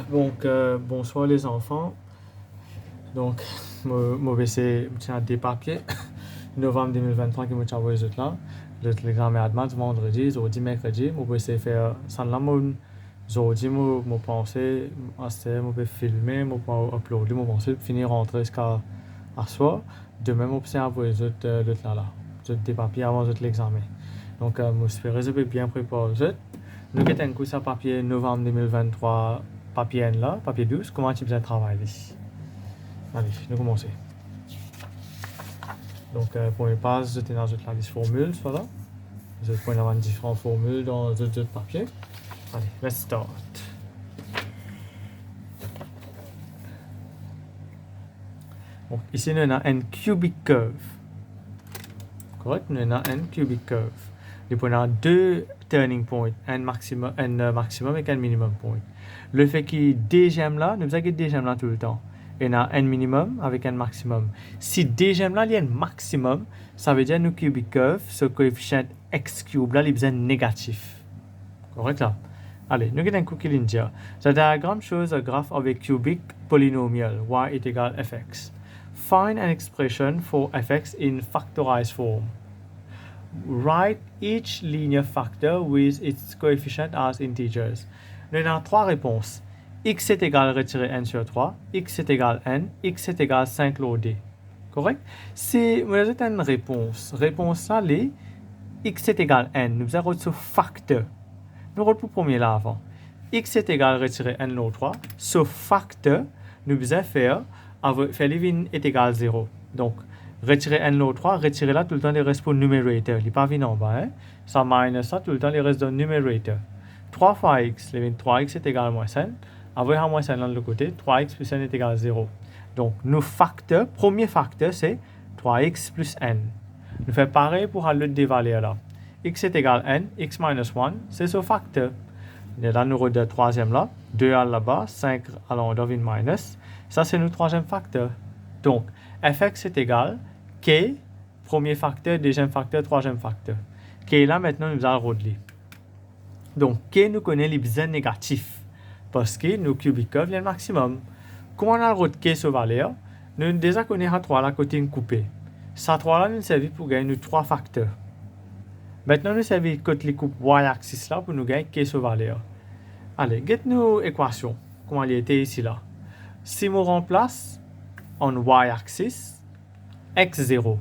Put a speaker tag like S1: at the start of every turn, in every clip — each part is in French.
S1: Donc, bonsoir les enfants. Donc, moi, c'est des papiers. Novembre 2023 qui m'a envoyé les là. L'examen admin vendredi, jeudi, mercredi. Moi, essayer de faire ça là. Jeudi, moi, pensé, moi, filmer, moi, uploader, moi, pensé finir rentrer jusqu'à soir. Demain, moi, c'est envoyer les là. Des papiers avant l'examen. Donc, moi, j'espère que je vais bien préparer. Nous avons un cours à papier novembre 2023, papier N là, papier 12. Comment tu besoin de travailler ici? Allez, nous commençons. Donc, pour une page, j'étais dans la liste formule, voilà. Je vais avoir différentes formules dans le papier. Allez, let's start. Donc, ici, nous avons un cubic curve. Correct? Nous avons un cubic curve. Nous avons deux turning points, un maximum et un minimum point. Le fait qu'il y ait des gemmes là, nous avons des gemmes là tout le temps. Il y a un minimum avec un maximum. Si des gemmes là, il y a un maximum, ça veut dire que nous cubic curve, ce coefficient x cube là, il est négatif. Correct là? Allez, nous avons un coup qui dit. Ce diagramme shows a graph of a cubic polynomial, y est égal à fx. Find an expression for fx in factorized form. Write each linear factor with its coefficient as integers. Nous avons trois réponses. X est égal à retirer n sur 3, x est égal à n, x est égal à 5 log d. Correct? Si vous avez une réponse, réponse là, les x est égal à n, nous avons ce facteur. Nous avons le premier là avant. X est égal à retirer n log 3, ce facteur, nous allons faire les est égal à 0. Donc, retirer n log 3, retirer là tout le temps les restes pour le numérateur. Il n'est pas venu en bas. Hein? Ça minus ça tout le temps les restes dans le numérateur. 3 fois x, 3x est égal à moins n. Avec un moins n de l'autre côté, 3x plus n est égal à 0. Donc, nos facteurs, premier facteur, c'est 3x plus n. Nous faisons pareil pour l'autre des valeurs là. X est égal à n, x minus 1, c'est ce facteur. Et là, nous avons le troisième là, 2 à là-bas, 5 à l'endroit minus. Ça, c'est notre troisième facteur. Donc, fx est égal k, premier facteur, deuxième facteur, troisième facteur. K là, maintenant, nous allons redire. Donc, k nous connaît les besoins négatifs. Parce que nos cubic curve, il y a le maximum. Comment on a le k sur valeur? Nous déjà connaissons 3 là, côté coupé. Ça 3 là, nous servent pour gagner nos 3 facteurs. Maintenant, nous servons côté les coupes y-axis là pour nous gagner k sur valeur. Allez, get nos équations. Comment elle était ici là? Si on remplace en y-axis x0,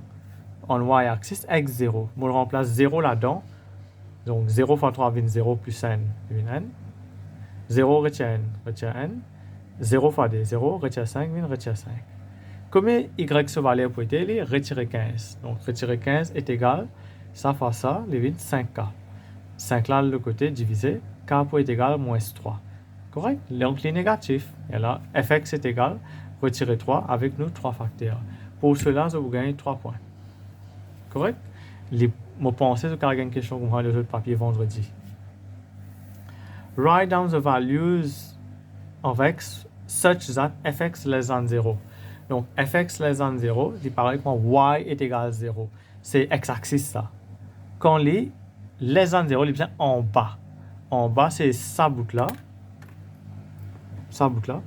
S1: en y-axis x0, on remplace 0 là-dedans. Donc 0 fois 3 vient 0 plus n, vient n. 0 retient n. 0 fois d, 0 retient 5, vient retient 5. Combien y sur valeur pour être retirer 15. Donc retirer 15 est égal, ça fois ça, les vient 5k. 5 là, le côté divisé, k pour être égal à moins 3. Correct? Donc, les négatifs. Et là, fx est égal, retirer 3 avec nos 3 facteurs. Pour cela, je vous gagne 3 points. Correct? Je pense que vous avez une question comme le papier vendredi. Write down the values of x such that fx less than 0. Donc, fx less than 0, c'est pareil quand y est égal à 0. C'est x-axis ça. Quand les less than 0, il est en bas. En bas, c'est ça bout là. Ça bout là.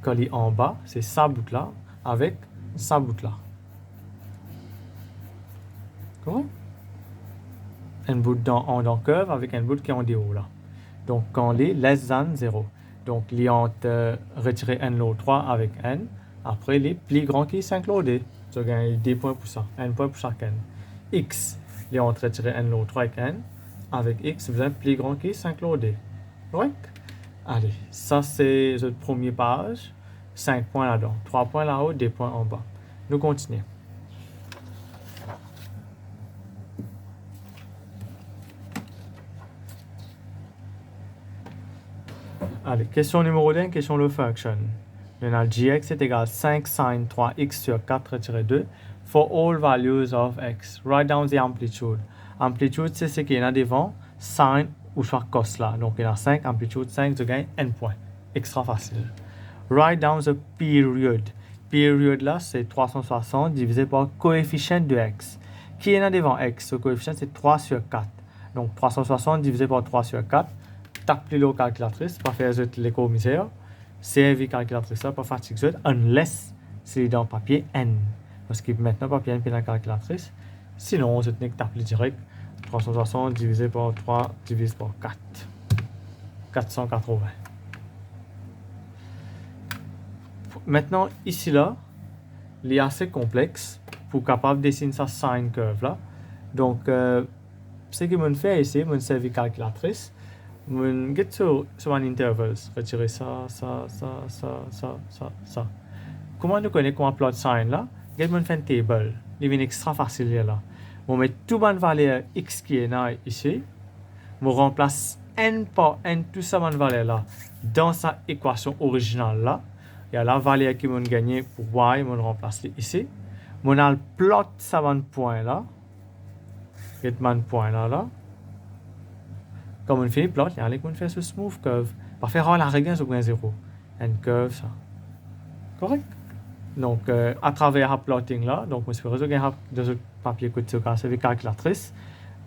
S1: Quand il est en bas, c'est ça bout là avec ça bout là. Comment? Un bout dans curve avec un bout qui est en haut là. Donc, quand il est less than 0. Donc, il est entre retirer n log 3 avec n. Après, il est plus grand que 5 log d. Je gagne 10 points pour ça. 1 point pour chaque n. X, il est entre retirer n log 3 avec n. Avec x, vous êtes plus grand que 5 log d. Correct? Allez, ça c'est notre première page. 5 points là-dedans. 3 points là-haut, 2 points en bas. Nous continuons. Allez, question numéro 1, question de function. Maintenant, gx est égal à 5 sin 3x sur 4 retiré 2 for all values of x. Write down the amplitude. Amplitude, c'est ce qu'il y a devant, sin ou soit cos là. Donc, il y a 5, amplitude 5, je gagne n points. Extra facile. Write down the period. période là, c'est 360 divisé par coefficient de x. Qui est là devant x? Ce coefficient, c'est 3 sur 4. Donc, 360 divisé par 3 sur 4. Tape le calculatrice, pas faire les commissaires. Servi calculatrice, pas fatiguer, unless c'est dans papier N. Parce que maintenant, papier N est dans la calculatrice. Sinon, on se tenait que tape direct. 360 divisé par 3 divisé par 4. 480. Maintenant, ici, là, il est assez complexe pour capable dessiner sa sine curve là. Donc, ce que je fais ici, je servi calculatrice. Je get sur un intervals. Retirer ça. Comment nous connaissons comment plot sine là? Je fais une table. Il est extra facile là. Je mets tout bonne valeur x qui est là ici. Je remplace n par n, tout ça bonne valeur là, dans sa équation originale là. Il y a la valeur qui m'a gagné pour y, je remplace ici. Je a le plot ça bonne point là. Get mon point là. Comme on fait plot, il y a les qu'on fait ce smooth curve. Par faire la règle sur 0. And curve ça. Correct? Donc, à travers le plotting là, donc, je vais résoudre ce papier que tu as avec calculatrice.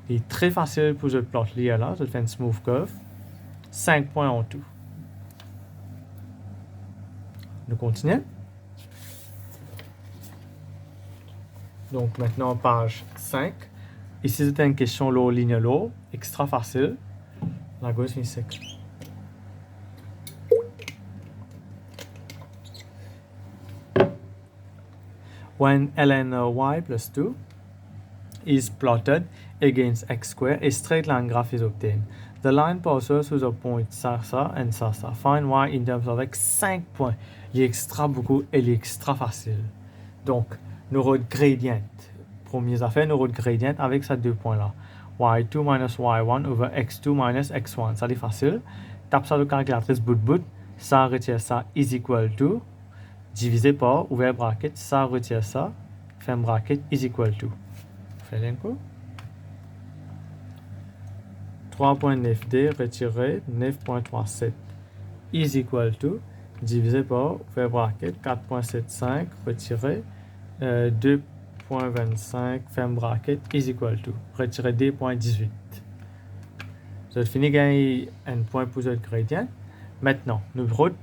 S1: Il est très facile pour je plot là. Je fais une smooth curve. 5 points en tout. Nous continuons. Donc, maintenant, page 5. Ici, c'est une question low, ligne low. Extra facile. La gauche est sec. When ln y plus 2 is plotted against x squared, a straight line graph is obtained. The line passes through the point ça and ça. Find y in terms of x. 5 points. Il est extra beaucoup et il est extra facile. Donc, nous avons gradient. Première affaire, nous avons gradient avec ces deux points là. y2 minus y1 over x2 minus x1. Ça c'est facile. Tape ça de calculatrice bout. Ça retire ça is equal to divisé par ouvert bracket. Ça retire ça. Ferme bracket is equal to. Fais un coup. 3.9d retiré 9.37 is equal to divisé par ouvert bracket 4.75 retiré 2.25 ferme bracket is equal to retiré 2.18. Je finis gagner un point pour le gradient. Maintenant, nous prenons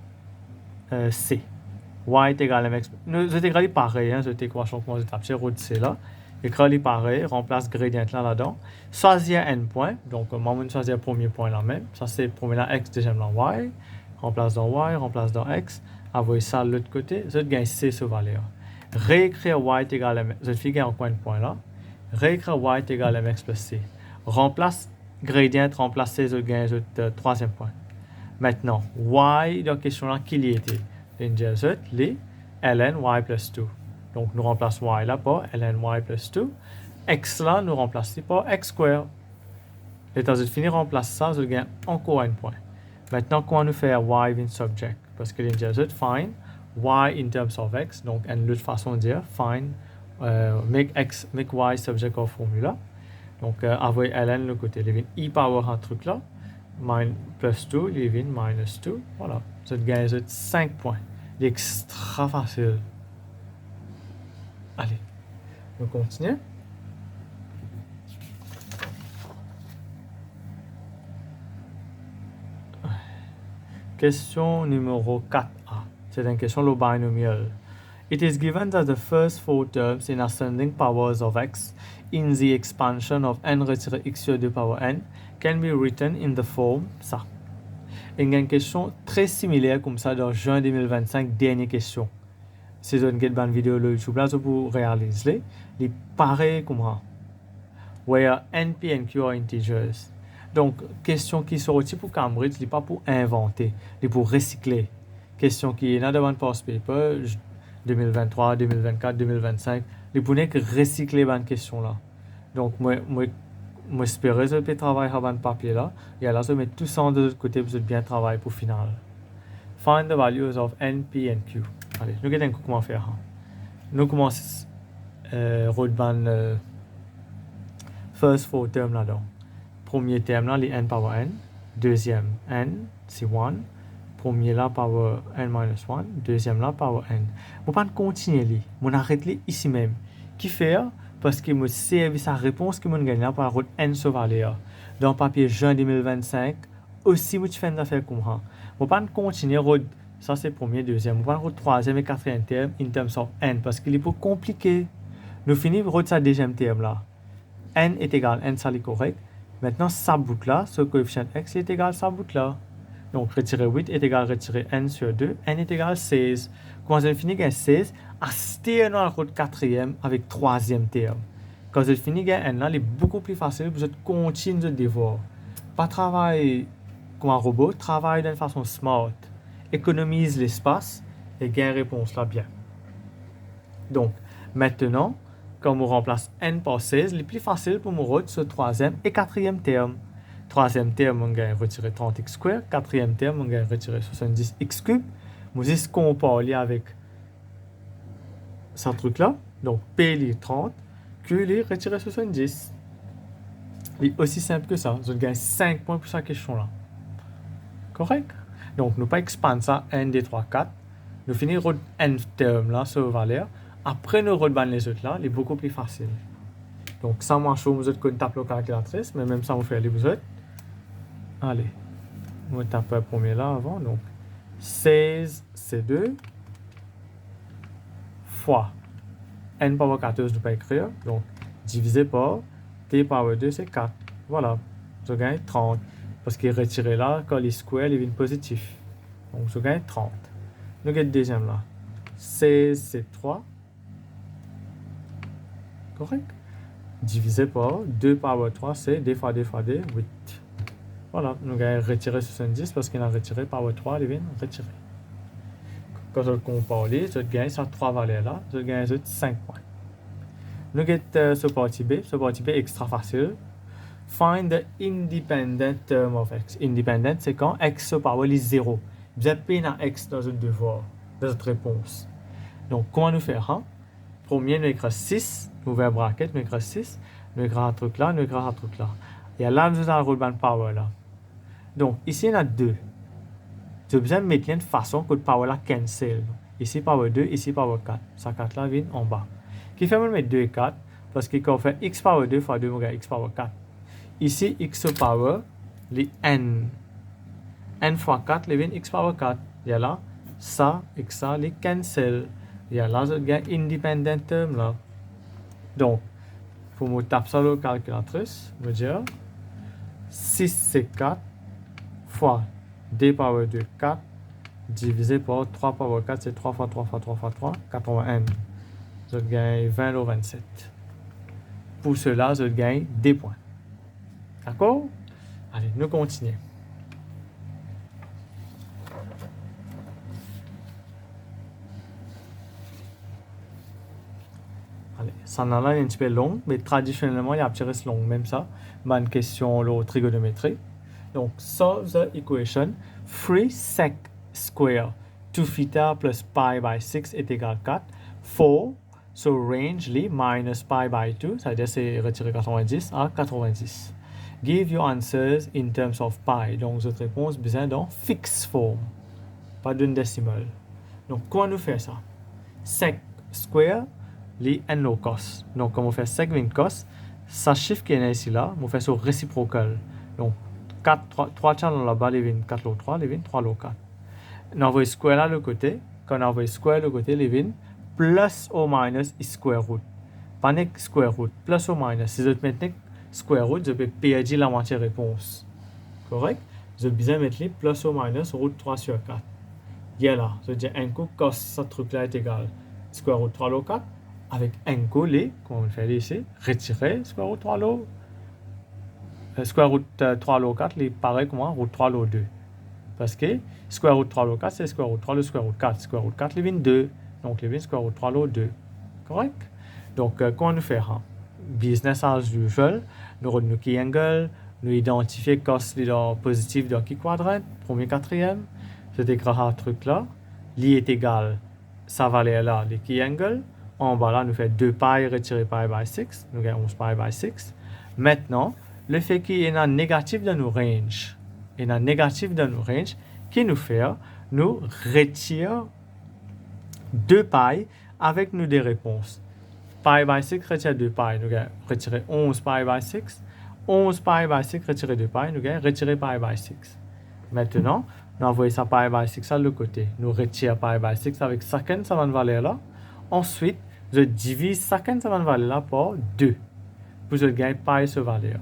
S1: C. Y est égal à x. Nous égal pareil, hein, cette équation qu'on a tapé, route C là. Écrit pareil, remplace gradient là-dedans. Choisir n points. Donc, moi, je choisir le premier point là même. Ça, c'est premier là x, deuxième là y. Remplace dans y, remplace dans x. Envoyer ça de l'autre côté. Je gagne C sur valeur. Réécrire y est égal à mx. Je fais un coin de point là. Réécrire y est égal à mx plus c. Remplace gradient, remplace c, je gagne le troisième point. Maintenant, y, dans la question là, qui y était? Les ln y plus 2. Donc, nous remplaçons y là par ln y plus 2. X là, nous remplaçons par x square. Et quand je finis de remplacer ça, je gagne encore un point. Maintenant, comment nous faire y in subject? Parce que l'indicateur find y in terms of x. Donc, une autre façon de dire find, make y subject of formula. Donc, avoir ln le côté. Il y a e power un truc là. Plus 2, il y a minus 2. Voilà. Je gagne 5 points. C'est extra facile. Allez, on continue. Question numéro 4a. C'est une question de binomial. It is given that the first four terms in ascending powers of x in the expansion of n retiré x sur 2 power n can be written in the form ça. Il y a une question très similaire comme ça dans juin 2025, dernière question. Si vous avez une vidéo sur YouTube là, vous réalisez, il est pareil comme ça. Where n, p and q are integers. Donc, question qui sortit pour Cambridge, il n'est pas pour inventer, il est pour recycler. Question qui est dans le past paper 2023, 2024, 2025, il est pour recycler cette question là. Donc, moi j'espère que vous travailler sur ce papier là, et alors je mets tout ça de l'autre côté pour bien travailler pour final. Find the values of n, p and q. Allez, nous regardons comment faire. Nous commençons le first four termes là-dedans. Premier terme là, les n power n. Deuxième, n, c'est 1. Premier là, power n-1. Deuxième là, power n. Je ne vais pas continuer. Je vais arrêter ici même. Qui fait? Parce que je servi sa réponse que je gagne par la n sur valeur. Dans le papier juin 2025, aussi, je fais une affaire comme ça. Je ne vais pas continuer. Ça, c'est le premier, deuxième. Je vais pas le troisième et quatrième terme in terms of n. Parce qu'il est plus compliqué. Nous finissons par ce deuxième terme là. N est égal, n ça est correct. Maintenant, ce bout là, ce coefficient x est égal à ce bout là. Donc, retirer 8 est égal à retirer n sur 2. N est égal à 16. Quand vous finissez avec 16, restez dans le quatrième avec troisième terme. Quand vous finissez avec n là, il est beaucoup plus facile pour vous continuer de devoir. Pas travailler comme un robot, travailler d'une façon smart. Économise l'espace et gagne réponse là bien. Donc, maintenant, quand on remplace n par 16, il est plus facile pour nous retirer ce troisième et quatrième terme. Troisième terme, on gagne retirer 30x square. Quatrième terme, on gagne retirer 70x cube. Nous allons comparer avec ce truc-là. Donc, P est 30, Q est retirer 70. C'est aussi simple que ça. Je gagne 5 points pour cette question-là. Correct? Donc, nous ne pas expandre ça, n, d, 3, 4. Nous finissons n terme là, sur valeur. Après, nous rebanner les autres là, il est beaucoup plus facile. Donc, ça marche, vous avez une table calculatrice, mais même ça, vous faites les vous autres. Allez, on va taper le premier là avant. Donc, 16 C2 fois n power 14, je ne peux pas écrire. Donc, divisé par t power 2, c'est 4. Voilà, je gagne 30. Parce qu'il est retiré là, quand les squares, il est positif. Donc, je gagne 30. Nous avons le deuxième là. 16 c'est 3. Correct? Divisé par 2 power 3, c'est 2 fois 2 fois 2, 8. Voilà, nous avons retiré 70 parce qu'il a retiré power 3, il vient retirer. Quand je compare les, je gagne sur 3 valeurs là, je gagne 5 points. Nous avons ce partie B extra facile. Find the independent term of x. Independent, c'est quand x power est 0. Vous avez payé à x dans votre devoir, dans votre réponse. Donc, comment nous faire? Premier, nous écrivons 6, ouvert bracket, nous écrivons 6, nous écrivons un truc là, nous écrivons un truc là. Et là, nous avons le roulement power là. Donc, ici, il y en a 2. Je besoin de mettre une façon que le power là cancel. Ici, power 2, ici, power 4. Ça 4 là vient en bas. Qui fait me mettre 2 et 4, parce que quand on fait x power 2 fois 2, on gagne x power 4. Ici, x power, les n. N fois 4, les vient x power 4. Il y a là, ça et ça, les cancel. Il y a là, je gagne independent term là. Donc, pour me taper ça sur la calculatrice, je vais dire 6 c'est 4 fois d power 2, 4 divisé par 3 power 4, c'est 3 fois 3 fois 3 fois 3, 80n. Je gagne 20 au 27. Pour cela, je gagne des points. D'accord? Allez, nous continuons. Allez, ça en a un petit peu long, mais traditionnellement, il y a un petit reste long, même ça. Une question, la trigonométrie. Donc, solve the equation 3 sec square 2 theta plus pi by 6 est égal à 4. 4, so range li minus pi by 2, c'est-à-dire c'est retirer 90 à 90. Give your answers in terms of pi. Donc, cette réponse besoin dans fixed form, pas d'une décimale. Donc, comment nous faire ça? Sec square li n low cos. Donc, comme on fait sec with cos, ça chiffre qui est ici là, on fait sur réciprocal. Donc, 3 channels là-bas, les 4 low 3, les 3 low 4. On envoie square là le côté. Quand on envoie square le côté, les plus ou minus square root. Pas square root, plus ou minus. Si je mets square root, je peux perdre la moitié réponse. Correct? Je vais besoin mettre plus ou minus root 3 sur 4. Il y a là, je dis un coup, cos ce truc là est égal square root 3 low 4. Avec un coup, comme on le fait ici, retirer square root 3 low. Square root 3 low 4 est pareil comme root 3 low 2. Parce que square root 3 low 4, c'est square root 3 le square root 4. Square root 4, les 2. Donc, les square root 3 low 2. Correct? Donc, comment nous faire? Business as usual. Nous avons key angle. Nous identifier cos positif dans qui quadrant. Premier, quatrième. C'est écrit un truc là. Li est égal. Ça valeur là, les key angle. En bas là, nous fait 2 pi retirer pi by 6. Nous avons 11 pi by 6. Maintenant, le fait qu'il y ait un négatif dans nos range. Il y a un négatif dans nos range. qui nous fait, nous retire 2 pi avec nous des réponses. Pi by 6 retire 2 pi, nous avons retiré 11 pi by 6. 11 pi by 6 retiré 2 pi, nous avons retiré pi by 6. Maintenant, nous envoyons ça pi by 6 à l'autre côté. Nous retirons pi by 6 avec chacune sa valeur là. Ensuite, je divise chacune sa valeur là par 2. Pour je gagner pi sur valeur.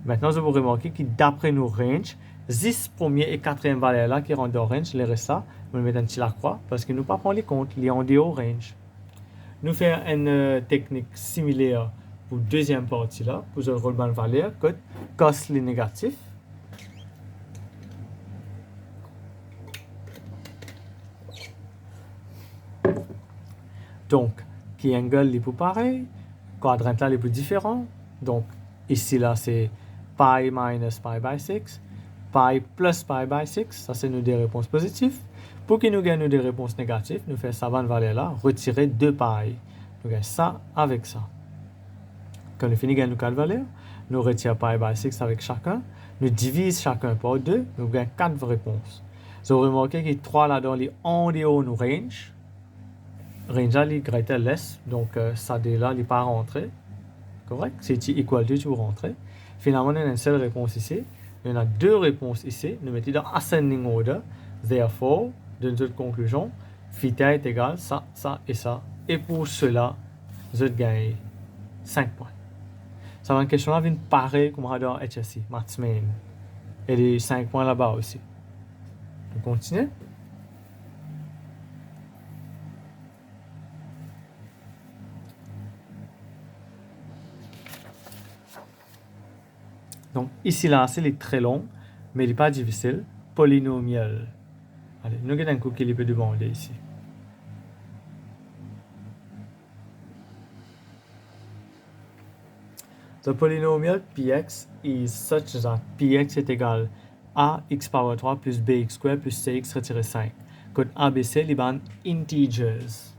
S1: Maintenant, je vous remarquer que d'après nos range, 10 première et 4e valeur là qui rendent orange, les restes là, nous mettons un petit la croix parce que nous ne pas prendre les comptes, les en dehors range. Nous faisons une technique similaire pour deuxième partie là, pour le rôle de valeur, que cos les négatifs. Donc, qui angle les plus pareil, quadrant là les plus différents. Donc, ici là c'est pi minus pi by 6, pi plus pi by 6, ça c'est nous des réponses positives. Pour que nous gagnons des réponses négatives, nous faisons ça valeur là, retirer 2 pi. Nous gagnons ça avec ça. Quand nous finissons de gagner nos 4 valeurs, nous retirons pi by 6 avec chacun, nous divisons chacun par 2, nous gagnons 4 réponses. Vous avez remarqué que 3 là dans les en dehors nous range. Range là, il greater less, donc ça de là, il n'est pas rentré. Correct? C'est equal to, tu rentres. Finalement, on a une seule réponse ici. Il y en a 2 réponses ici. Nous mettons dans ascending order. Therefore, de notre conclusion, theta est égal ça, ça et ça. Et pour cela, je gagne 5 points. Ça va une question là, vient pareil comme on a dans HSI, Maths Main. Et les 5 points là-bas aussi. On continue. Donc, ici, là, c'est très long, mais il n'est pas difficile. Polynomial. Allez, nous avons un coup qu'il peut demander ici. The polynomial px is such that px est égal à x power 3 plus bx square plus cx retiré 5. Code ABC, les bandes integers.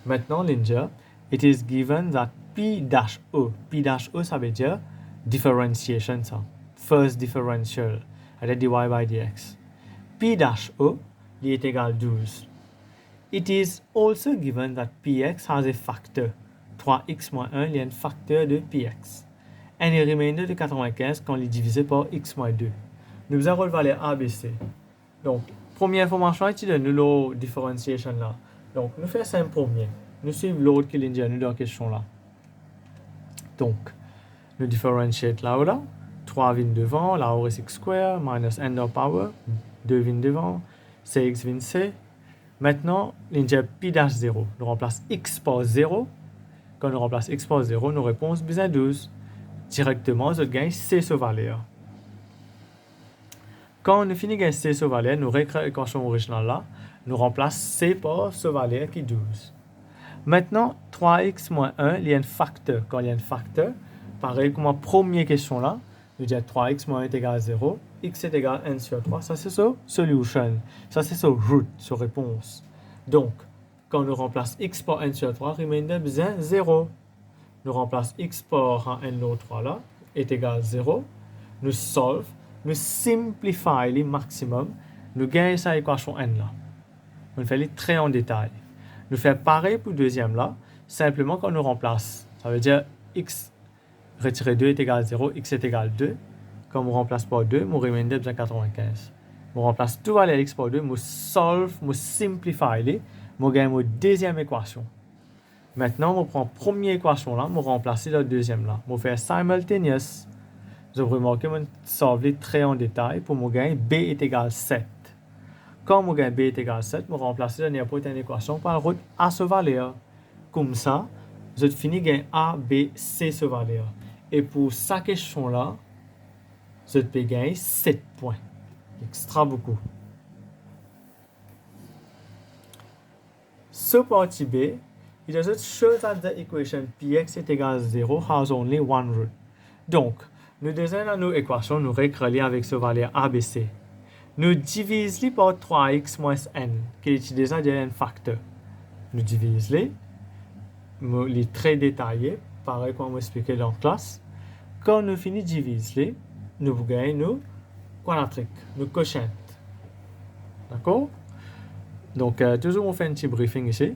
S1: Maintenant, l'inja, it is given that p dash e. P dash e, ça veut dire differentiation, ça. First differential, c'est dy by dx. P dash e, il est égal à 12. It is also given that px has a factor. 3x moins 1, il y a un facteur de px. And a remainder de 95 quand il est divisé par x moins 2. Nous avons le valeur ABC. Donc, première information, c'est de nous la differentiation là. Donc, nous faisons ça en premier. Nous suivons l'autre qui est nous dans la question là. Donc, nous differentiate là-haut là. 3 vient devant, là-haut est x square, minus n de power, 2 vient devant, cx vient c. Maintenant, l'inja pi dash 0. Nous remplace x par 0. Quand nous remplace x par 0, nos réponses besoin 12. Directement, je gagne c sur valeur. Quand nous finissons de gagner c sur valeur, nous récréons l'équation originale là. Nous remplace c par ce valeur qui est 12. Maintenant, 3x moins 1, il y a un facteur. Quand il y a un facteur, pareil comme la première question là, nous disons 3x moins 1 est égal à 0, x est égal à n sur 3. Ça, c'est ça, solution. Ça, c'est ça, root, sur réponse. Donc, quand nous remplace x par n sur 3, remainder besoin 0. Nous remplace x par n sur 3 là, est égal à 0. Nous solve, nous simplify le maximum, nous gagnons cette équation n là. On fait les très en détail. Nous faisons pareil pour le deuxième là, simplement quand nous remplace. Ça veut dire x retiré 2 est égal à 0, x est égal à 2. Quand on remplace par 2, mon remainder besoin 95. On remplace tout valeur x par 2, on solve, on simplify les, on gagne mon deuxième équation. Maintenant, on prend la première équation là, on remplace la deuxième là. On fait simultaneous. Vous avez remarqué, on solve très en détail pour mon gain b est égal à 7. Quand mon gain b est égal à 7, on remplace la n'importe quelle équation par la route a sur valeur. Comme ça, je finis gain a, b, c sur valeur. Et pour cette question là, je peux gagner 7 points. Extra beaucoup. Ce partie B, it does show that the equation px est égal à 0 has only one root. Donc, nous désignons nos équations, nous récréons avec ce valeur ABC. Nous divisons par 3x moins n, qui est déjà un facteur. Nous divisons les très détaillés, pareil comme on expliqué dans la classe. Quand nous finissons de diviser, nous gagnons nos quadratiques, nos quotients. D'accord? Donc, toujours on fait un petit briefing ici.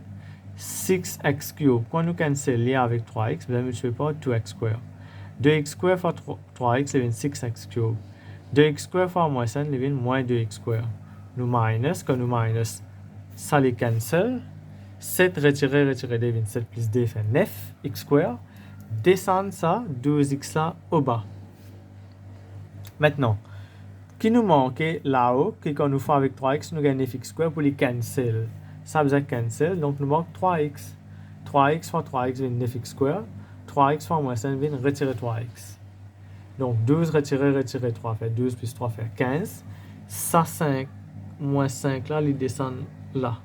S1: 6x cube, quand nous cancelons avec 3x, vous allez multiplier par 2x square. 2x square fois 3x, c'est 6x cube. 2x square fois moins 5, c'est moins 2x square. Nous minus, quand nous minus, ça les cancel. 7 retirer 2, 7 plus 2 fait 9x square. Descendre ça, 12x là, au bas. Maintenant, qui nous manque là-haut, que quand nous faisons avec 3x, nous gagnons 9x square pour les cancel. Ça veut dire cancel, donc nous manque 3x. 3x fois 3x vient 9x square. 3x fois moins 5 vient retirer 3x. Donc 12 retirer 3 fait 12 plus 3 fait 15. Ça 5 moins 5 là, ils descendent là.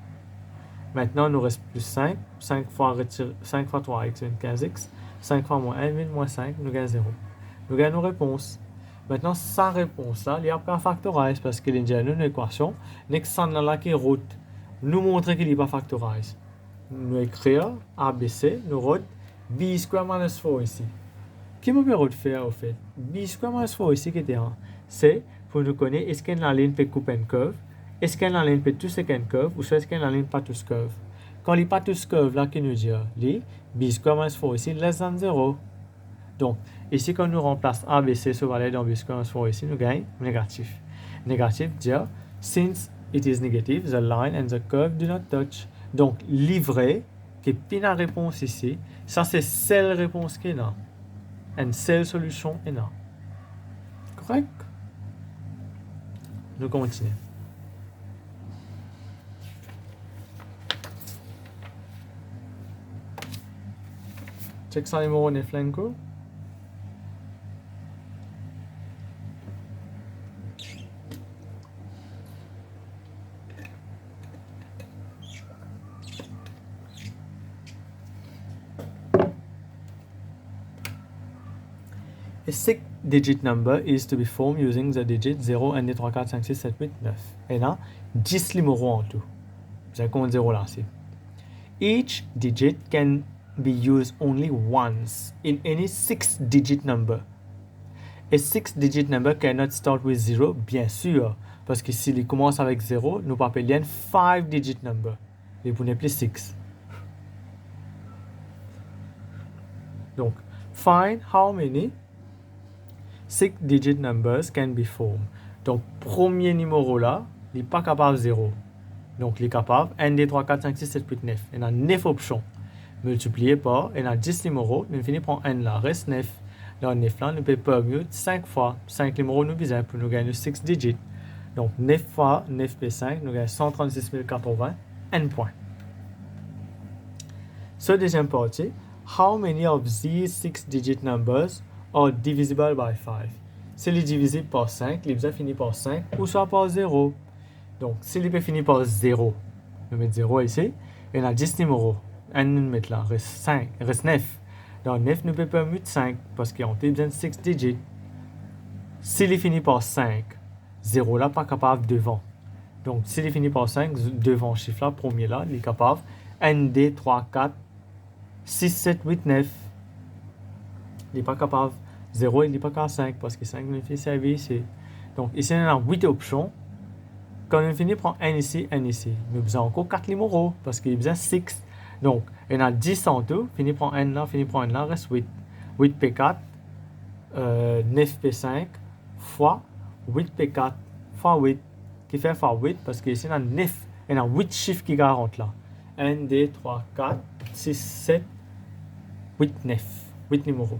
S1: Maintenant, il nous reste plus 5. 5 fois 3x vient 15x. 5 fois moins 1 vient moins 5, nous gagnons 0. Nous gagnons nos réponses. Maintenant, sa réponse là, il y a pas factorize parce qu'il y a une équation. Next, là qui route, nous montrer qu'il n'est pas factorize. Nous écrire ABC, nous route b square minus 4 ici. Qui me permet de faire au fait? B square minus 4 ici qui est 1. C'est pour nous connaître est-ce qu'une ligne peut couper une curve, est-ce qu'une ligne peut toucher une curve ou est-ce qu'une ligne pas touche curve. Quand il pas touche curve là qui nous dit b square minus 4 ici less than 0. Donc, ici, quand nous remplaçons ABC sur valeur dans B square minus 4 ici, nous gagnons négatif. Négatif dit, since it is negative, the line and the curve do not touch. Donc, livré, qui est pile la réponse ici, ça c'est celle réponse qui est là. Et celle solution est là. Correct? Nous continuons. Check ça numéro 9 flanco. A 6-digit number is to be formed using the digit 0, 1, 2, 3, 4, 5, 6, 7, 8, 9. Et là, 10 numéros en tout. Vous avez compte 0 là, c'est. Each digit can be used only once in any 6-digit number. A 6-digit number cannot start with 0, bien sûr, parce que s'il commence avec 0, nous appelons un 5-digit number. Et vous n'avez plus 6. Donc, find how many 6-digit numbers can be formed. Donc, premier numéro là, il n'est pas capable de 0. Donc, il est capable 1, 2, 3, 4, 5, 6, 7, 8, 9. Il y a 9 options. Multiplié par, il y a 10 numéros, nous finissons par 1 là, reste 9. Dans 9 là, nous pouvons permuter 5 fois. 5 numéros nous besoin pour nous gagner 6 digits. Donc, 9 fois 9 p 5, nous gagnons 136 080, 1 point. So, deuxième partie, how many of these 6-digit numbers are divisible by 5? S'il est divisible par 5, il finit par 5 ou soit par 0. Donc, s'il peut finir par 0, nous mettons 0 ici. Et on a 10 numéros. 1, nous mettons là, reste 5, reste 9. Dans 9, nous pouvons permuter 5 parce qu'on a besoin de 6 digits. S'il finit par 5, 0 là, pas capable devant. Donc, s'il finit par 5, devant le chiffre là, premier là, il est capable 1, 2, 3, 4, 6, 7, 8, 9. Il n'est pas capable. 0, il n'est pas capable 5 parce que 5 nous fait servir ici. Donc, ici, on a 8 options. Quand on finit par 1 ici, 1 ici. Nous avons encore 4 numéros parce qu'il y a besoin de 6. Donc, on a 10 en tout. Fini par 1 là, fini par 1 là, reste 8. 8 P4, 9 P5 fois 8 P4 fois 8. Qui fait fois 8 parce qu'ici, on a 9. On a 8 chiffres qui rentrent là. 1, 2, 3, 4, 6, 7, 8, 9. 8 numéros.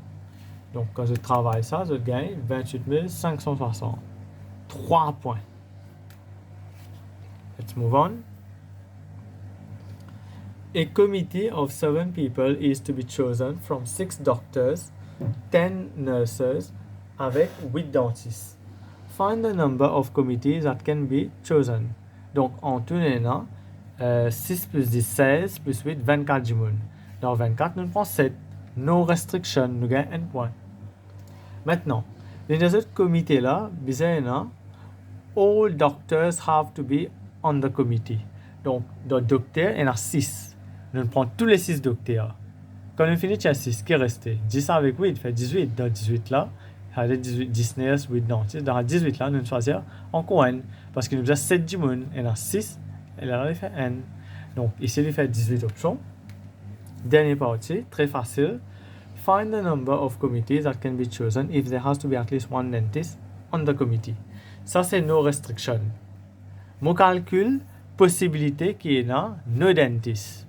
S1: Donc, quand je travaille ça, je gagne 28 560. 3 points. Let's move on. A committee of 7 people is to be chosen from 6 doctors, 10 nurses, avec 8 dentistes. Find the number of committees that can be chosen. Donc, en tout, il y a 6 plus 10, 16, plus 8, 24 jimoun. Dans 24, nous prenons 7. No restriction, nous gagnons 1 point. Maintenant, dans les autres comités là, bizarrement, all doctors have to be on the committee. Donc, dans le docteur, il y en a 6. Nous prenons tous les 6 docteurs. Quand on finit, il y a 6 qui est resté. 10 avec 8 fait 18. Dans 18 là, c'est 18, 19, 8, non. Dans 18 là, nous choisir encore n, parce qu'il nous a 7 du monde, et dans 6, et là, il fait n. Donc, ici, il fait 18 options. Dernière partie, très facile. Find the number of committees that can be chosen if there has to be at least one dentist on the committee. Ça, c'est no restriction. Mon calcul, possibilité qui est dans no dentist.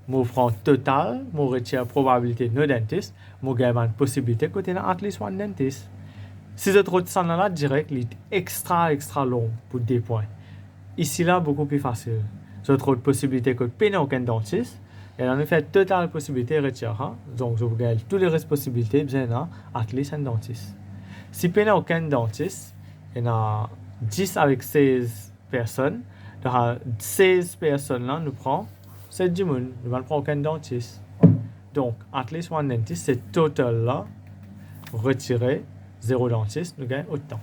S1: Mon prend total, mon retire probabilité no dentist, mon gagne possibilité côté dans at least one dentist. Si je trouve ça là direct, il est extra long pour 2 points. Ici là, beaucoup plus facile. Je trouve possibilité que pas aucun dentiste. Et en effet, totale possibilité retire. Hein? Donc, je vous gagne toutes les restes possibilités, bien là, at least un dentiste. Si pas aucun dentiste, il y a 10 avec 16 personnes. Dans 16 personnes là, nous prenons 7 du monde. Nous ne prenons aucun dentiste. Donc, at least one dentist, c'est total là, retirer 0 dentiste, nous gagnons autant.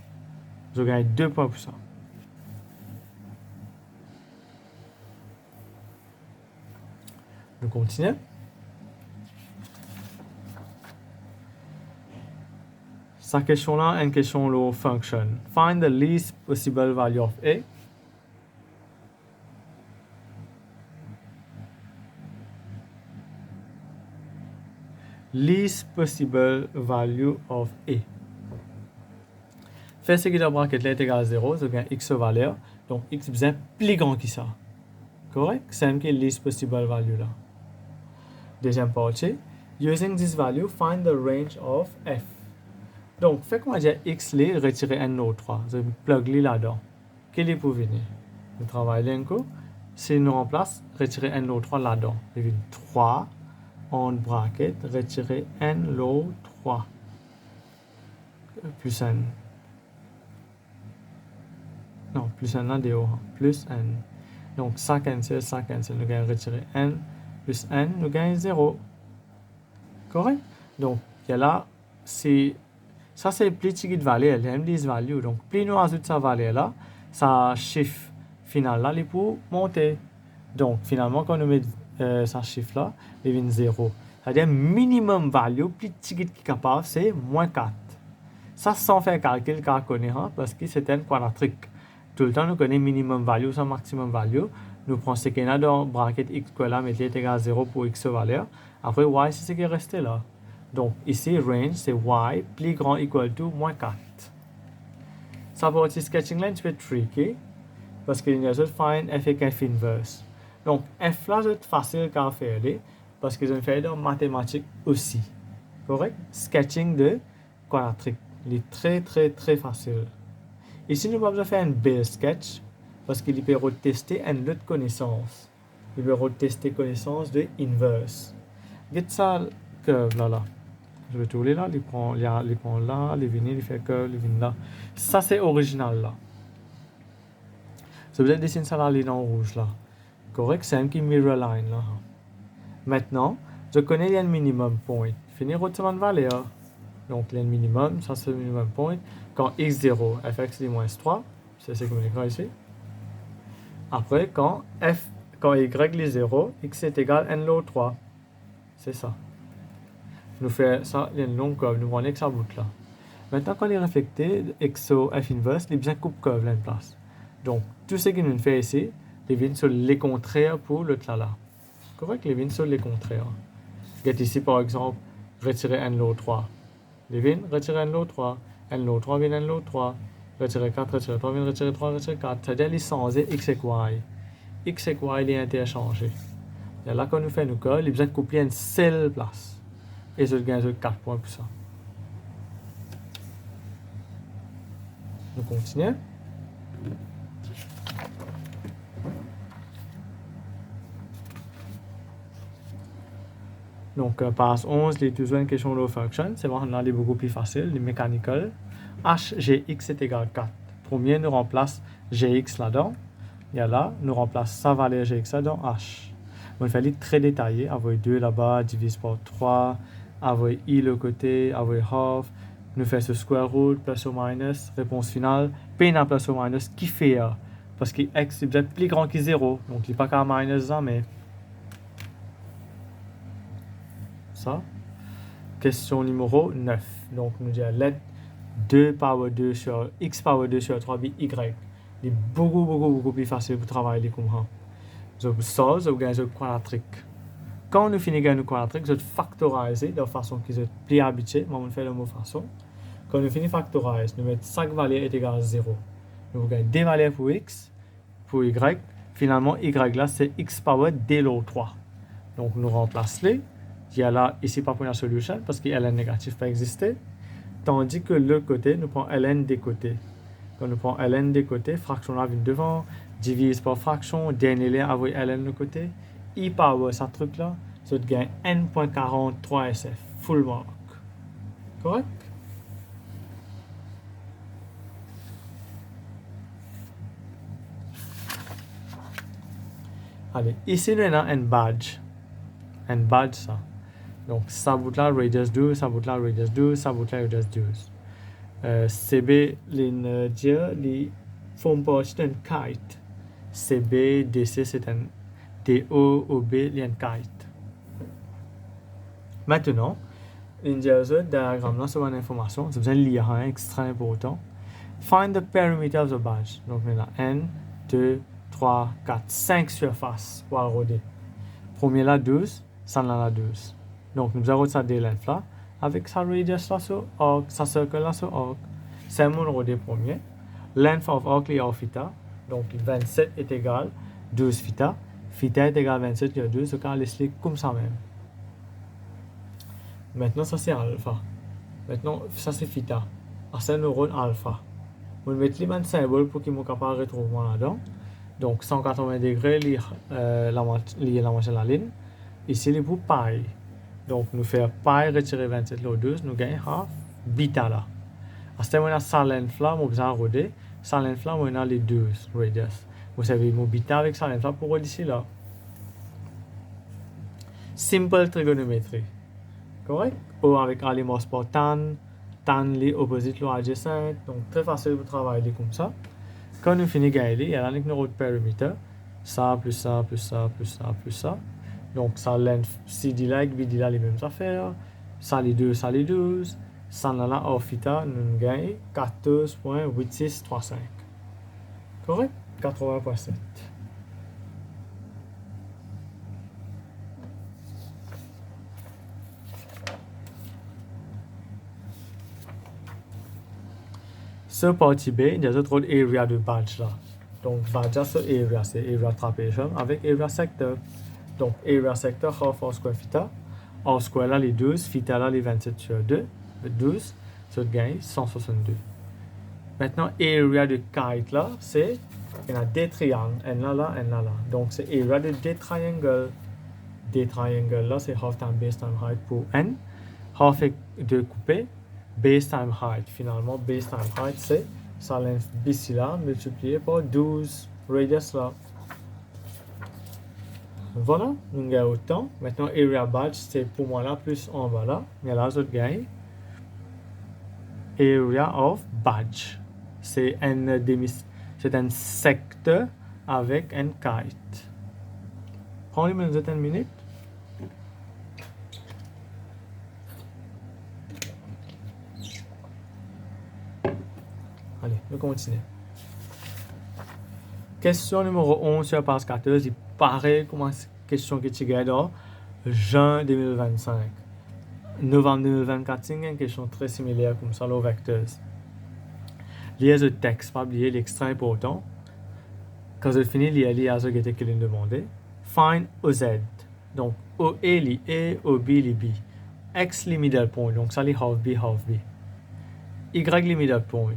S1: Je gagne 2 points pour ça. Nous continuons. Sa question là, une question de function. Find the least possible value of A. Least possible value of A. Fait ce qui doit bracket là est égal à 0, c'est bien x valeur. Donc x est plus grand que ça. Correct? C'est un qui est least possible value là. Deuxième partie. Using this value, find the range of f. Donc, fait qu'on va dire x les retirer n autre 3. Je plug les là-dedans. Quel est pour venir? Nous travaillons un coup. Si nous remplace, retirer n autre 3 là-dedans. Il y a 3 en bracket, retirer n l'autre 3. Plus n. Non, plus n là, dehors. Plus n. Donc, ça cancel. Nous gagnons retirer n. Plus n, nous gagnons 0. Correct? Donc, il y a là, c'est... Ça, c'est plus petit de valeur, les MD's value. Donc, plus nous ajoutons sa valeur là, sa chiffre final là, il peut monter. Donc, finalement, quand nous mettons sa chiffre là, il vient 0. C'est-à-dire, minimum value, plus petit qui est capable, c'est moins 4. Ça, sans faire calcul, car connaît, hein, parce que c'est un quadratique. Tout le temps, nous connaissons minimum value, sans maximum value. Nous prenons ce qu'il y a dans le bracket x que là, mettez égal à 0 pour x valeur. Après, y, c'est ce qui est resté là. Donc, ici, range, c'est y plus grand equal to moins 4. Ça pour être sketching là, un petit peu tricky. Parce qu'il y a juste find f et f inverse. Donc, f là, c'est facile qu'à faire. Parce qu'ils ont fait dans mathématiques aussi. Correct? Sketching de quadratique. Il est très facile. Ici, nous allons faire un base sketch. Parce qu'il peut retester une autre connaissance. Il peut retester connaissance de inverse. Get ça, curve là. Je vais tourner là, il prend là, il vient, il fait curve, il vient là. Ça, c'est original là. Je vais dessiner ça là, ligne en rouge là. Correct, c'est un qui mirror line là. Maintenant, je connais le minimum point. Finir autrement de valeur. Donc, le minimum, ça c'est le minimum point. Quand x0, fx est moins 3, c'est ce que nous écrivons ici. Après, quand y est 0, x est égal à n log 3. C'est ça. Nous faisons ça, il y a une longue curve, nous prenons ça bout là. Maintenant, quand il est réflecté, xo f inverse, il bien coupe curve là en place. Donc, tout ce qu'il nous fait ici, il vient sur les contraires pour l'autre là. Correct? Il vient sur les contraires. Get ici, par exemple, retirer n log 3. Il vient retirer n log 3. n log 3 vient n log 3. Retirer 4, retirer 3, vient retirer 3, retirer 4. C'est-à-dire, il change x et y. X et y, il est interchangé. Et là, quand nous faisons nos curves, il vient couper une seule place. Et je gagne 4 points pour ça. Nous continuons. Donc, passe 11, les toujours une question de function. C'est vraiment là, beaucoup plus facile, les mechanical. H, Gx est égal à 4. Premier, nous remplace Gx là-dedans. Et là, nous remplace sa valeur Gx là-dedans, H. Bon, il fallait très détaillé. Avoir 2 là-bas, divise par 3. Avoir i le côté, avoir half, nous faisons ce square root, plus ou minus, réponse finale, p n'a plus ou minus, qui fait a? Parce que x est plus grand que 0, donc il n'est pas qu'à minus 1, mais ça. Question numéro 9. Donc, nous disons let 2 power 2 sur x power 2 sur 3 bi y. C'est beaucoup plus facile pour travailler comme ça. Donc ça, vous gagnez le quadratique. Quand on finit gagner le quadratique, vous factoriser de façon qui est plus habituée. Moi, on fait la même façon. Quand on finit factoriser, nous mettons chaque valeur est égale à 0. Nous gagnons des valeurs pour x, pour y. Finalement, y là, c'est x power d log 3. Donc, nous remplaçons les. Il y a là, ici, pas pour la solution, parce que ln négatif pas existé. Tandis que le côté, nous prenons ln des côtés. Quand nous prenons ln des côtés, fraction là vient devant, divise par fraction, dernier lien avec ln de côté. I power, ça truc là, ça te gagne n.43 SF, full mark. Correct? Allez, ici, nous avons un badge. Un badge, ça. Donc, ça bout là, radius 12, ça bout là, radius 12, ça bout là, radius 12. CB, les dire, les forme partie d'un kite. CB, DC, c'est un DO, OB, il y a un kite. Maintenant, le diagramme là, c'est une information, c'est besoin de lire un extra important. Find the perimeter of the badge. Donc, on a 1, 2, 3, 4, 5 surfaces pour roder. Premier là, 12, ça là, 12. Donc, nous avons ça des lengths là, avec sa radius là sur arc, sa cercle là sur arc. C'est mon rodé premier. Length of arc est of theta. Donc, 27 est égal 12 theta. Theta est égal à 27 il y a 12, donc on laisse comme ça même. Maintenant, ça c'est alpha. Maintenant, ça c'est theta. C'est un neurone alpha. On va mettre les mêmes symboles pour qu'ils soient capables de retrouver là-dedans. Donc, 180 degrés, lié la moitié de la ligne. Ici, il est pour pi. Donc, nous faisons pi retirer 27 l'eau 12, nous gagnons half beta là. À ce moment-là, sans length là, nous besoin de roder. Sans length là, on a les 12 radius. Vous savez, mon beta avec sans length là pour roder ici là. Simple trigonométrie. Correct? Ou avec éléments par tan, tan les opposites l'eau adjacent. Donc, très facile pour travailler comme ça. Quand nous finissons de gagner, il y a notre périmètre. Ça, plus ça, plus ça, plus ça, plus ça. Donc, ça length CD là, BD là, les mêmes affaires. Ça, les 2, ça, les 12. Ça, là, en theta, nous gagnons 14.8635. Correct? 80.7. Sur partie B, il y a d'autres area de badge là. Donc, badge sur area, c'est area trapezium avec area sector. Donc, area sector, half r square theta. R square là, les 12, theta là, les 27 sur 2, 12, ça gagne 162. Maintenant, area de kite là, c'est, il y a des triangles, n là, n là. Donc, c'est area de des triangles. Des triangles là, c'est half time base time height pour n. Half est de coupé. Base time height. Finalement, base time height, c'est sa length BC là, multiplié par 12 radius là. Voilà, nous gagnons autant. Maintenant, area badge, c'est pour moi là, plus en bas là. Mais là, je gagne area of badge. C'est un secteur avec un kite. Prends-le une minute. Allez, nous continuons. Question numéro 11 sur page 14. Il paraît comme une question que tu gagnes dans juin 2025. Novembre 2024, c'est une question très similaire comme ça, les vecteurs. Lié au texte, pas oublier l'extra important. Quand je finis, il y a ce que tu as demandé. Find OZ. Donc, OA, li A, OB, li B. X, li middle point. Donc, ça, li half B, half B. Y, li middle point.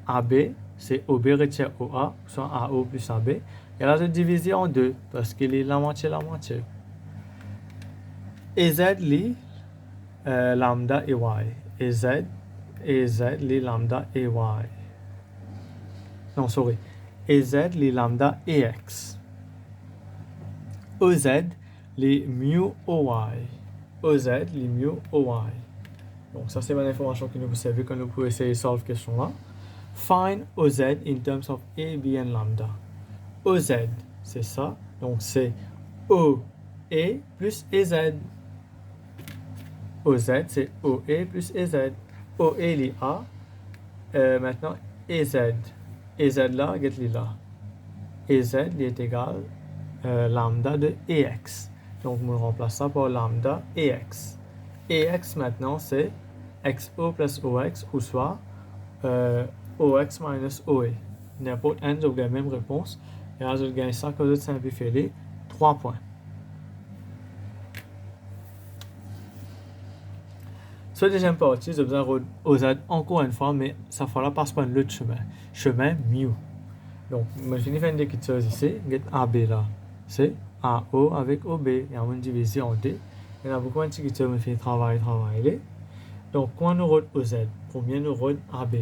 S1: AB, c'est OB retire OA, soit AO plus AB. Et là, je divise en deux, parce qu'il est la moitié. Et Z, li lambda et Y. Et Z, li lambda et Y. Non, sorry. Et Z, li lambda et X. OZ, li mu OY. OZ, li mu OY. Donc, ça, c'est une information que nous savez quand nous pouvons essayer de solver cette question-là. Find OZ in terms of A, B and lambda. OZ, c'est ça. Donc, c'est OE plus EZ. OZ, c'est OE plus EZ. OE, li A. Maintenant, EZ. EZ là, get là. EZ est égal lambda de EX. Donc, on remplace ça par lambda EX. EX maintenant, c'est XO plus OX ou soit OX minus OE. N'importe un, vous avez la même réponse. Et là, je gagne ça quand je simplifie les 3 points. Sur la deuxième partie, j'ai besoin de OZ encore une fois, mais ça fera passe par l'autre chemin. Chemin mu. Donc, je finis par une des choses ici. Get AB là. C'est AO avec OB. Et on va diviser en D. Il y a beaucoup de petites choses qui font travailler. Donc, quand nous avons OZ, premier nous avons AB.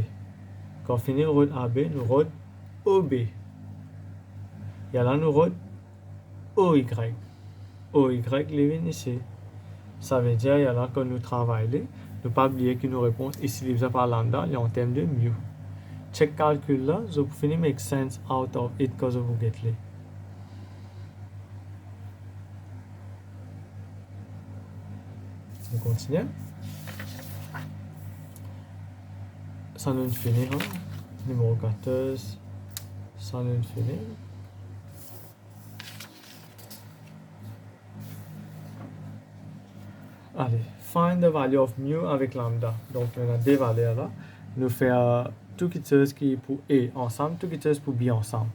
S1: Quand on finit nous avons AB, nous avons OB. Et là, nous avons OY. OY, les vins ici. Ça veut dire, il y a là, quand nous travaillons, ne pas oublier que nos réponses ici, divisées par lambda, en termes de mu. Check calcul là, je peux finir make sense out of it because vous get les. On continue. Ça nous finit, hein? Numéro 14. Ça nous finit. Allez, find the value of mu avec lambda. Donc, on a des valeurs là. Nous faisons tout quelque chose qui est pour A ensemble, tout quelque chose pour B ensemble.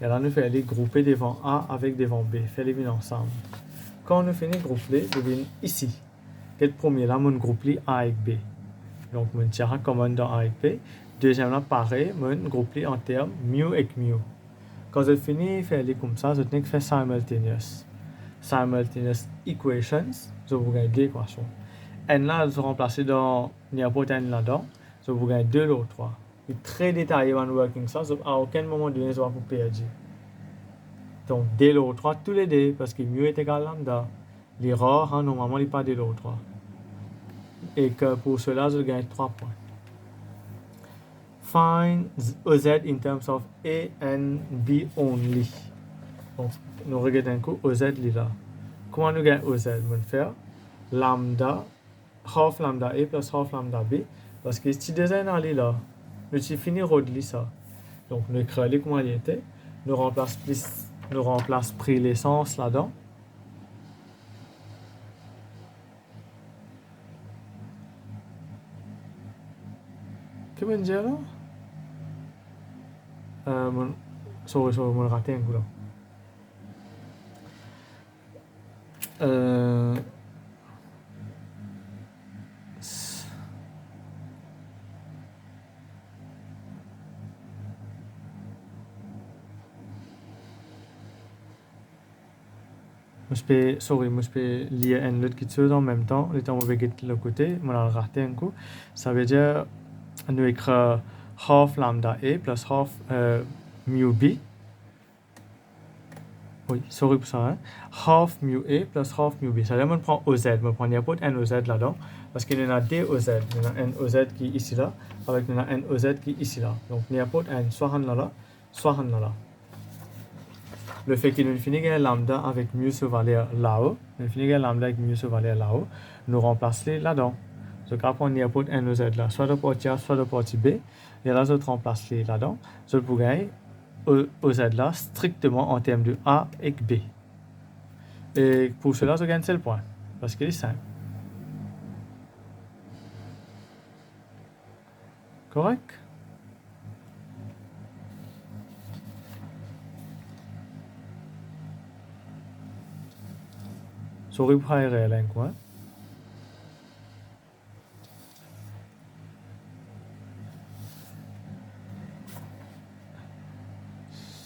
S1: Et là, nous faisons les grouper devant A avec devant B. Faire les venir ensemble. Quand on finit de grouper, nous venons ici. Le premier là, on groupe les A avec B. Donc, on tire un common dans A avec B. Deuxième là, pareil, on groupe les en termes mu avec mu. Quand je finis de faire les comme ça, je tenais que faire simultaneous. Simultaneous equations, je vous gagne deux équations. N là, je remplace dans n'importe N là-dedans, je vous gagne 2 ou 3. C'est très détaillé en working ça, à aucun moment donné, je vais vous perdre. Donc, D ou 3, tous les deux, parce que mu est égal à lambda. L'erreur, hein, normalement, il n'est pas D ou 3. Et que pour cela, je gagne 3 points. Find OZ in terms of A and B only. Donc, nous regardons un coup OZ là. Comment nous gagnons OZ? On va faire lambda, half lambda A plus half lambda B. Parce que si deux là, nous finissons de ça. Donc, nous créons comment il était. Nous remplace pris l'essence là-dedans. Que veut dire là? Sorry, je vais rater un coup là. Je peux lire un autre qui chose en même temps. Le temps où je vais le côté, je vais rater un coup. Ça veut dire, nous écrivons half lambda A plus half mu B. Oui, sorry pour ça. Hein? Half mu A plus half mu B. Ça veut dire que je prends OZ. Je prends n'importe un OZ là-dedans. Parce qu'il y en a deux OZ. Il y en a un OZ qui est ici là. Avec il y en a un OZ qui est ici là. Donc n'importe un, soit un là, soit un là. Le fait qu'il nous finit lambda avec mu sur valeur là-haut. Nous finit lambda avec mu sur valeur là-haut. Nous remplacer là-dedans. Donc après on n'importe un OZ là. Soit de partie A, soit de partie B. Et là, je remplace là-dedans. Je peux gagner OZ là strictement en termes de A et B. Et pour cela, je gagne seul point. Parce qu'il est simple. Correct? Sorry pour réel un coin.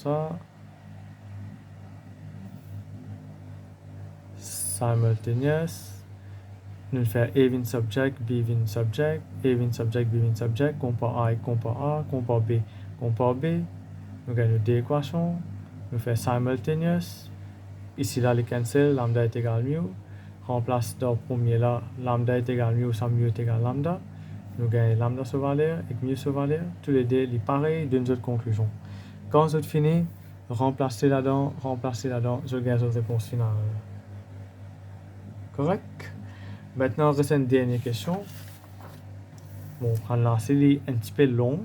S1: Ça. Simultaneous. Nous faisons A win subject, B win subject, A win subject, B win subject, compare A et compare A, compare B, compare B. Nous gagnons deux équations. Nous faisons simultaneous. Ici là, les cancel, lambda est égal à mu. Remplace dans le premier là, lambda est égal à mu, sans mu est égal à lambda. Nous gagnons lambda sur valeur et mu sur valeur. Tous les deux, les pareils, d'une autre conclusion. Quand vous fini, remplacez là-dedans, je gagne votre réponse finale. Correct? Maintenant, reste une dernière question. Bon, on va lancer un petit peu long.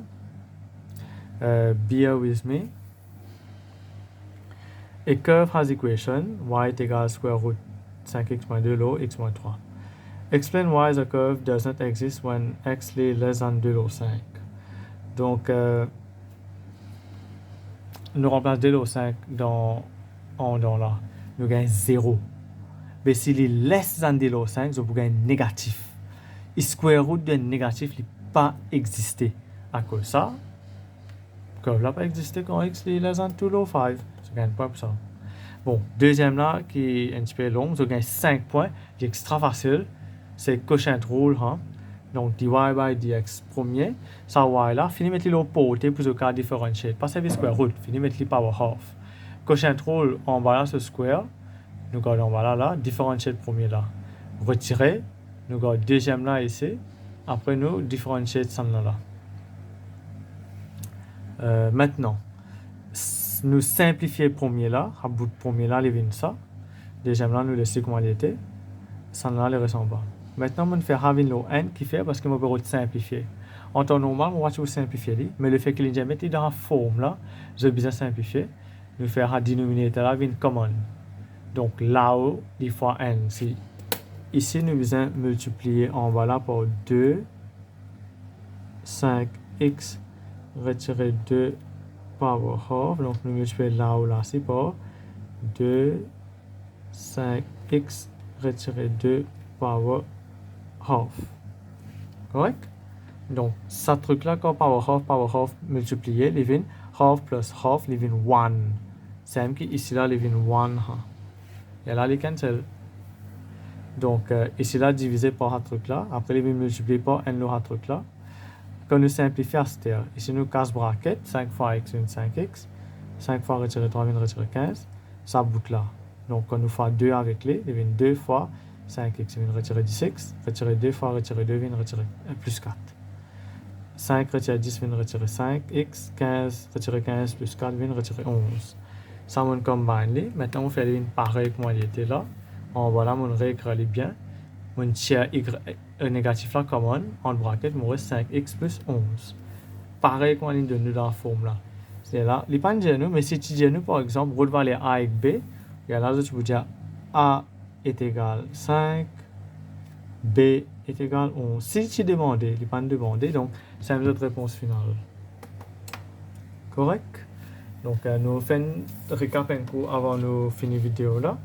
S1: Bear with me. A curve has equation y est égal à square root 5x moins 2 log x moins 3. Explain why the curve does not exist when x est less than 2 log 5. Donc, nous remplaçons 2 log 5 dans là. Nous gagnons 0. Mais s'il est less than 2 log 5, nous gagnons négatif. Et square root de négatif n'est pas existé. À cause de ça, curve là pas existé quand x est less than 2 log 5. Je gagne pas pour ça. Bon, deuxième là, qui est un petit peu long, je gagne 5 points. C'est extra facile. C'est quotient rule. Hein? Donc, dy by dx premier. Ça, y là, fini mettre l'opposé pour ce cas différentiel. Pas servir square root, fini mettre le power half. Quotient rule, en bas là, ce square. Nous gardons en bas là, différentiel premier là. Retirer. Nous gardons deuxième là ici. Après, nous, différentiel ça là. Maintenant, nous simplifier premier là, à bout de premier là, les vins ça. Deuxième là, nous laisser comment il était. Ça là, les reste en bas. Maintenant, on fait having lo n qui fait parce que on peut simplifier. En temps normal, on va toujours simplifier, mais le fait qu'il est mis dans la forme là, j'ai besoin de simplifier. Nous faire un dénominateur là, une common. Donc là où, il fois n, c'est ici, nous besoin multiplier en bas là par 2, 5x, retirer 2 power half. Donc nous multiplions là où là, c'est par 2, 5x, retirer 2 power half. Correct? Donc, ça truc là, quand power half multiplié, les vins, half plus half, les vins 1. C'est qui ici là, les vins 1. Et là, les cancel. Donc, ici là, divisé par un truc là. Après, les vins multipliés par n le truc là. Quand nous simplifions, c'est ici, nous casse bracket, 5 fois x, 5x. 5 fois retirer 3, retirer 15. Ça bout là. Donc, quand nous faisons 2 avec les vins 2 fois 5x, vient retirer 10x. Retirer 2 fois retirer 2, vient retirer plus 4. 5 retirer 10 vient retirer 5. X, 15 retirer 15 plus 4 vient retirer 11. Ça, on combine. Maintenant, on fait les pareil comme il était là. En voilà, on réécrit bien. On tire y négatif là common. En bracket, on reste 5x plus 11. Pareil comme on est donné dans la forme là. C'est là. Il n'est pas nous, mais si tu dis nous, par exemple, route va aller A avec B. Et là, tu peux dire A est égal 5. B est égal 11. Si tu demandes, il n'est pas demandé, donc c'est notre réponse finale. Correct? Donc, nous faisons un récap un coup avant de finir la vidéo là.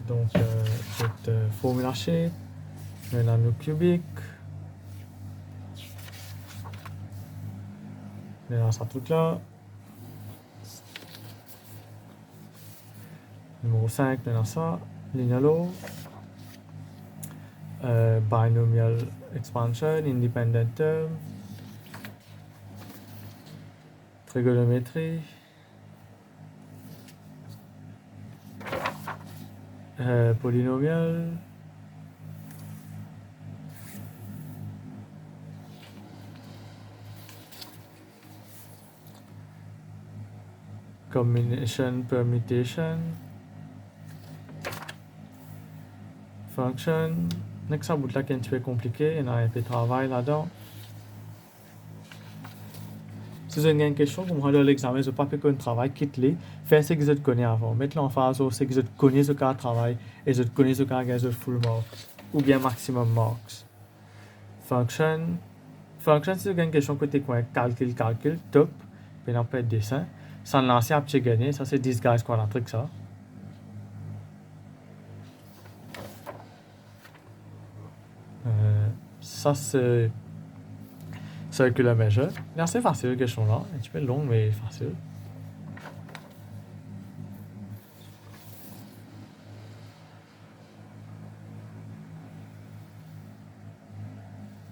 S1: Donc, cette formule shape, maintenant nous cubique. Maintenant, ça truc là. Numéro 5, maintenant ça. Linealo. Binomial expansion, independent term. Trigonométrie. Polynomial. Combination, permutation. Function. Next, ça bout là qui est un petit peu compliqué, il y a un peu de travail là-dedans. Si vous avez une question, vous me rendez à l'examen, je ne pas faire un travail, quitte-les, faites ce que vous connaissez avant, mettez-le en phase sur ce que vous connaissez ce cas de travail et vous connaissez ce cas de full marks ou bien maximum marks. Function, si vous avez une question côté quoi, calcul, top, puis on peut être dessin, sans lancer à petit gagner, ça c'est disguise quoi, un truc ça. Ça c'est circular measure. C'est assez facile cette question là, un petit peu long mais facile.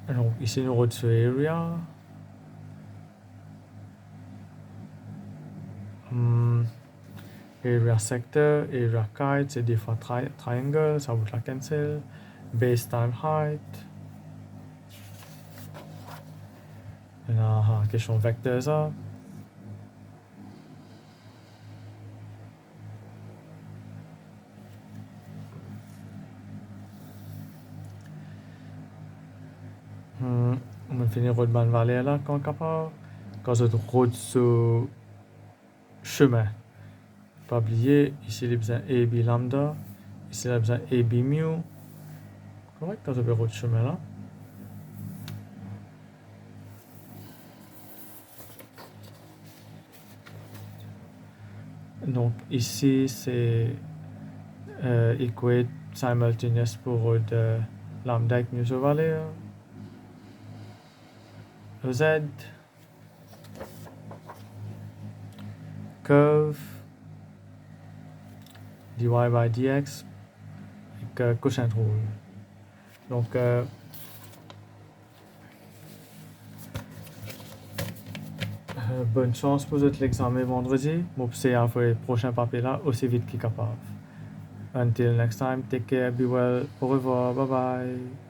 S1: Donc ici nous retrouvons area. Area sector, area kite, c'est des fois triangle, ça vous la cancel. Base time height. Là, question vecteur ça. finir route ban vallée là quand capable quand vous route sur chemin pas oublier ici les besoin AB lambda ici les besoin AB mu correct quand vous route chemin là donc ici c'est equate simultaneous pour de lambda avec mu sur vallée Z curve dy by dx avec cosine rule donc bonne chance pour l'examen vendredi moi c'est à faire le prochain papier là aussi vite qu'il capable until next time take care be well au revoir bye bye